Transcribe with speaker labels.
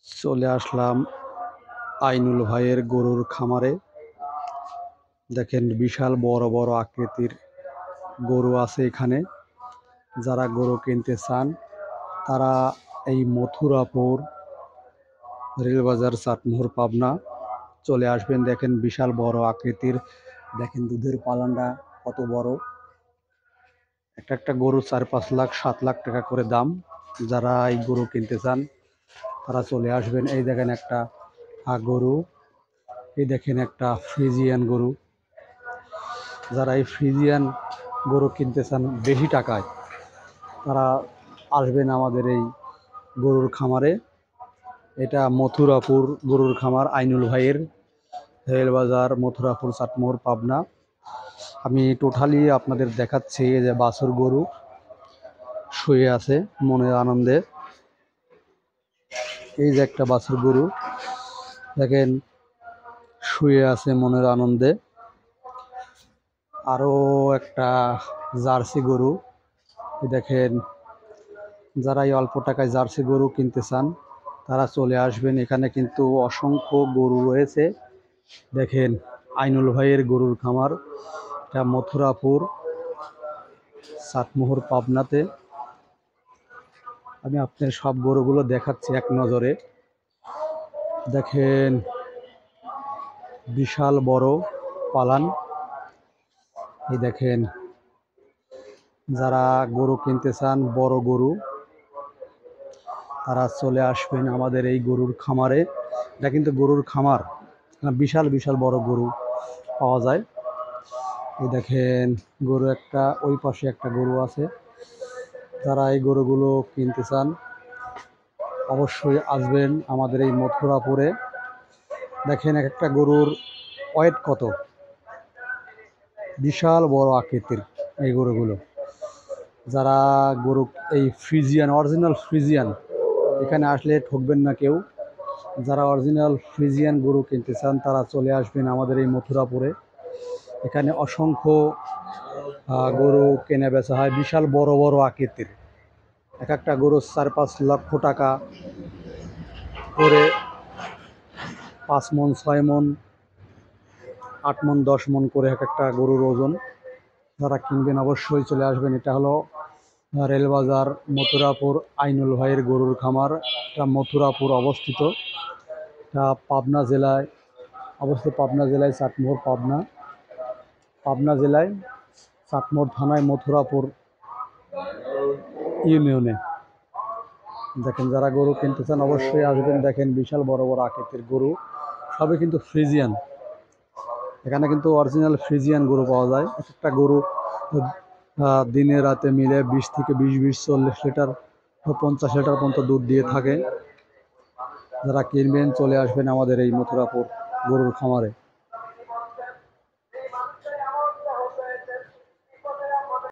Speaker 1: চলে আসলাম আইনুল ভাইয়ের গরুর খামারে। দেখেন বিশাল বড় বড় আকৃতির গরু আছে এখানে। যারা গরু কিনতে চান তারা এই মথুরাপুর রেলবাজার চাটমোহর পাবনা চলে আসবেন। দেখেন বিশাল বড় আকৃতির, দেখেন দুধের পালানটা কত বড়। একটা একটা গরু 4-5 লাখ 7 লাখ টাকা করে দাম। যারা এই গরু কিনতে চান তারা চলে আসবেন। এই দেখেন একটা গরু, এই দেখেন একটা ফ্রিজিয়ান গরু। যারা এই ফ্রিজিয়ান গরু কিনতে চান বেশি টাকায়, তারা আসবেন আমাদের এই গরুর খামারে। এটা মথুরাপুর গরুর খামার, আইনুল ভাইয়ের, রেলবাজার মথুরাপুর চাটমোহর পাবনা। আমি টোটালি আপনাদের দেখাচ্ছি। এই যে বাছুর গরু শুয়ে আছে মনের আনন্দে। এই যে একটা বাছুর গরু দেখেন শুয়ে আছে মনের আনন্দে। আরও একটা জার্সি গরু দেখেন। যারা এই অল্প টাকায় জার্সি গরু কিনতে চান তারা চলে আসবেন। এখানে কিন্তু অসংখ্য গরু রয়েছে। দেখেন আইনুল ভাইয়ের গরুর খামার, এটা মথুরাপুর চাটমোহর পাবনাতে। আমি আপনার সব গরুগুলো দেখাচ্ছি এক নজরে। দেখেন বিশাল বড় পালান। এই দেখেন, যারা গরু কিনতে চান বড় গরু তারা চলে আসবেন আমাদের এই গরুর খামারে। এটা কিন্তু গরুর খামার, বিশাল বিশাল বড় গরু পাওয়া যায়। এই দেখেন গরু একটা, ওই পাশে একটা গরু আছে। যারা এই গরুগুলো কিনতে চান অবশ্যই আসবেন আমাদের এই মথুরাপুরে। দেখেন এক একটা গরুর ওয়েট কত, বিশাল বড় আকৃতির এই গরুগুলো। যারা গরু এই ফ্রিজিয়ান, অরিজিনাল ফ্রিজিয়ান, এখানে আসলে ঠকবেন না কেউ। যারা অরিজিনাল ফ্রিজিয়ান গরু কিনতে চান তারা চলে আসবেন আমাদের এই মথুরাপুরে। এখানে অসংখ্য গরু কেনা বেচা হয়, বিশাল বড় বড় আকৃতির। এক একটা গরু 4-5 লক্ষ টাকা করে, 5 মন 6 মন 8 মন 10 মন করে এক একটা গরুর ওজন। যারা কিনবেন অবশ্যই চলে আসবেন। এটা হলো রেলবাজার মথুরাপুর আইনুল ভাইয়ের গরুর খামার। এটা মথুরাপুর অবস্থিত, এটা পাবনা জেলায় অবস্থিত। পাবনা জেলায় চাটমোহর পাবনা, পাবনা জেলায় চাটমোহর থানায় মথুরাপুর ইউনিয়নে। দেখেন যারা গরু কিনতে চান অবশ্যই আসবেন। দেখেন বিশাল বড় বড় আকৃতির গরু, সবই কিন্তু ফ্রিজিয়ান। এখানে কিন্তু অরিজিনাল ফ্রিজিয়ান গরু পাওয়া যায়। একটা গরু দিনে রাতে মিলে 20 থেকে 40 লিটার 50 লিটার পর্যন্ত দুধ দিয়ে থাকে। যারা কিনবেন চলে আসবেন আমাদের এই মথুরাপুর গরুর খামারে।